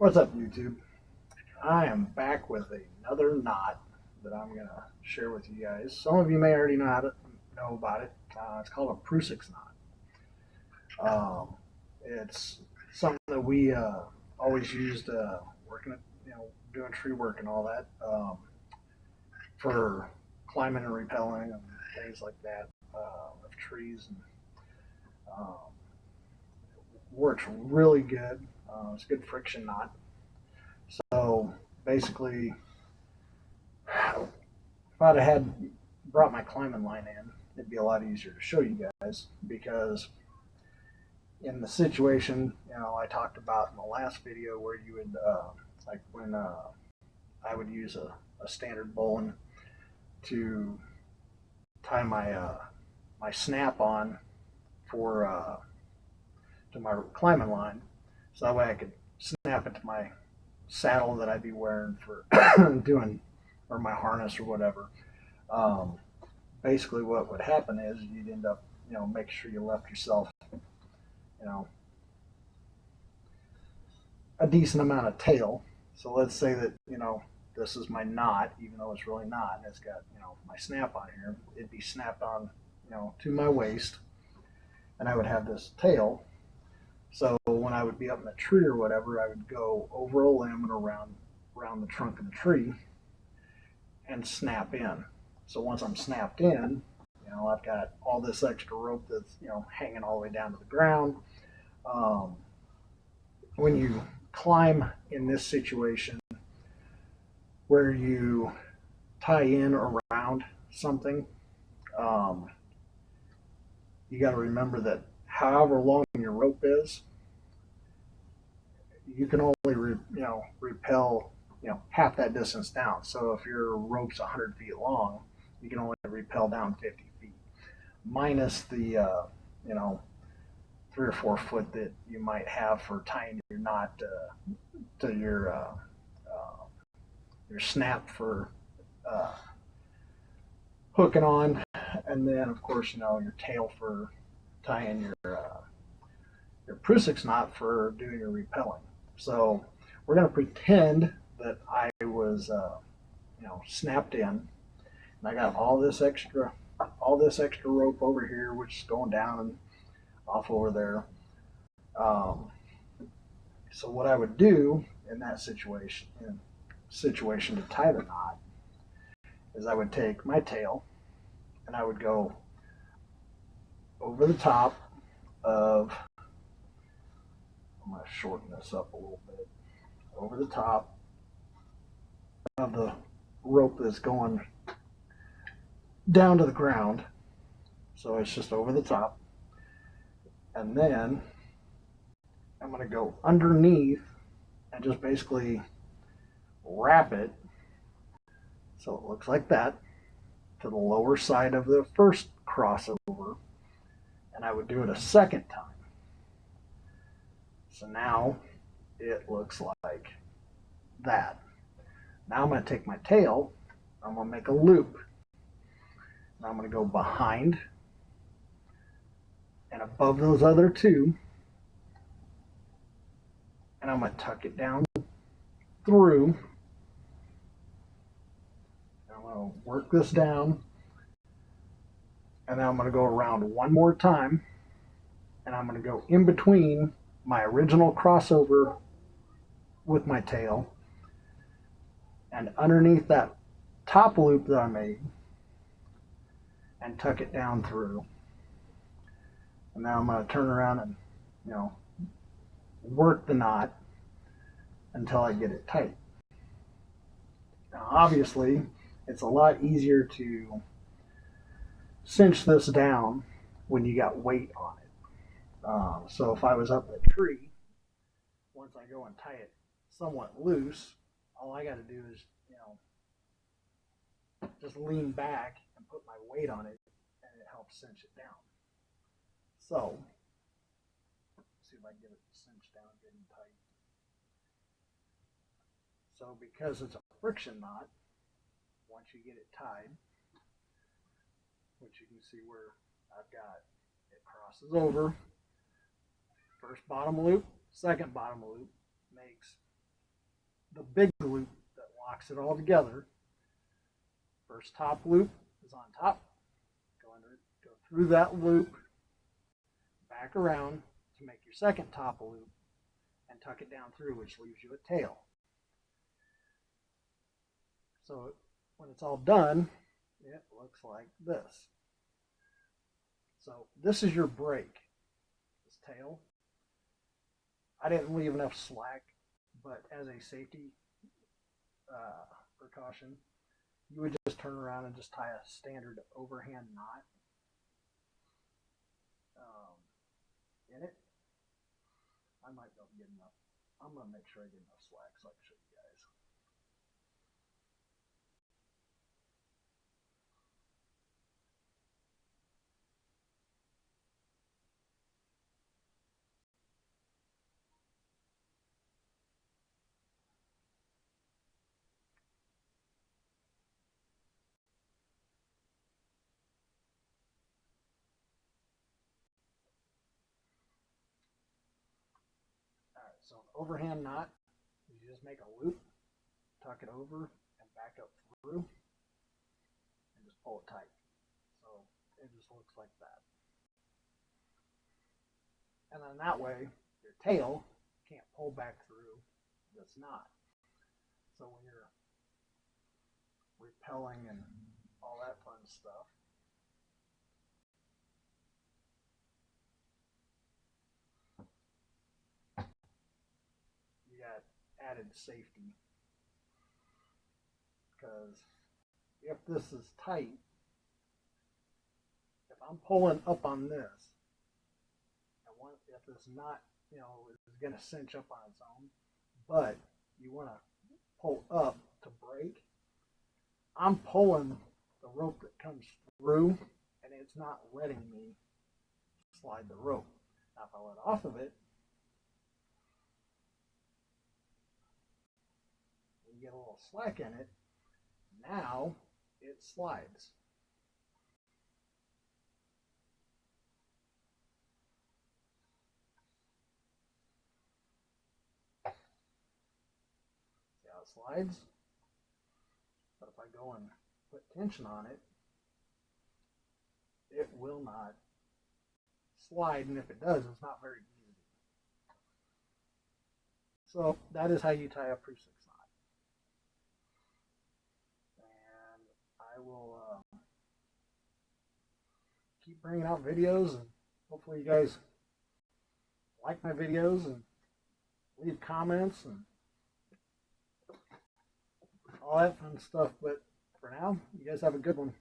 What's up, YouTube? I am back with another knot that I'm going to share with you guys. Some of you may already know about it. It's called a Prusik knot. It's something that we always used working at, doing tree work and all that for climbing and rappelling and things like that of trees. And um, works really good. It's a good friction knot. So basically, if I'd have had brought my climbing line in, it'd be a lot easier to show you guys because in the situation, I talked about in the last video where you would, like when I would use a standard bowline to tie my snap on for to my climbing line, so that way I could snap it to my saddle that I'd be wearing for doing, or my harness or whatever. Um, Basically, what would happen is you'd end up, make sure you left yourself, a decent amount of tail. So let's say that, this is my knot, even though it's really not, and it's got, my snap on here. It'd be snapped on, to my waist, and I would have this tail. So when I would be up in the tree or whatever, I would go over a limb and around the trunk of the tree and snap in. So once I'm snapped in, I've got all this extra rope that's, hanging all the way down to the ground. Um, when you climb in this situation where you tie in around something, um, you got to remember that however long your rope is, you can only repel half that distance down. So if your rope's 100 feet long, you can only repel down 50 feet, minus the 3 or 4 foot that you might have for tying your knot to your snap for uh, hooking on, and then of course your tail for tying your Prusik knot for doing your repelling. So we're going to pretend that I was snapped in, and I got all this extra rope over here, which is going down and off over there. So what I would do in that situation to tie the knot is I would take my tail and I would go over the top of, I'm going to shorten this up a little bit, over the top of the rope that's going down to the ground. So it's just over the top. And then I'm going to go underneath and just basically wrap it so it looks like that to the lower side of the first crossover. And I would do it a second time. So now it looks like that. Now I'm going to take my tail, I'm going to make a loop. And I'm going to go behind and above those other two, and I'm going to tuck it down through. I'm going to work this down, and then I'm going to go around one more time, and I'm going to go in between my original crossover with my tail and underneath that top loop that I made, and tuck it down through. And now I'm going to turn around and work the knot until I get it tight. Now obviously it's a lot easier to cinch this down when you got weight on it. So if I was up in a tree, once I go and tie it somewhat loose, all I got to do is just lean back and put my weight on it, and it helps cinch it down. So let's see if I can get it cinched down good and tight. So because it's a friction knot, once you get it tied, which you can see where I've got it crosses over, first bottom loop, second bottom loop makes the big loop that locks it all together. First top loop is on top. Go through that loop, back around to make your second top loop, and tuck it down through, which leaves you a tail. So when it's all done, it looks like this. So this is your brake, this tail. I didn't leave enough slack, but as a safety precaution, you would just turn around and just tie a standard overhand knot in it. I might be able to get enough. I'm going to make sure I get enough slack so I can show you guys. All right, so an overhand knot, you just make a loop, tuck it over, and back up through, and just pull it tight. So it just looks like that. And then that way, your tail can't pull back through this knot. So when you're repelling and all that fun stuff, you got added safety. Because if this is tight, if I'm pulling up on this, and if it's not, is going to cinch up on its own, but you want to pull up to brake, I'm pulling the rope that comes through, and it's not letting me slide the rope. Now, if I let off of it, you get a little slack in it. Now it slides. See how it slides? But if I go and put tension on it, it will not slide, and if it does, it's not very easy. So that is how you tie a Prusik knot. And I will keep bringing out videos, and hopefully you guys like my videos and leave comments and all that fun stuff. But for now, you guys have a good one.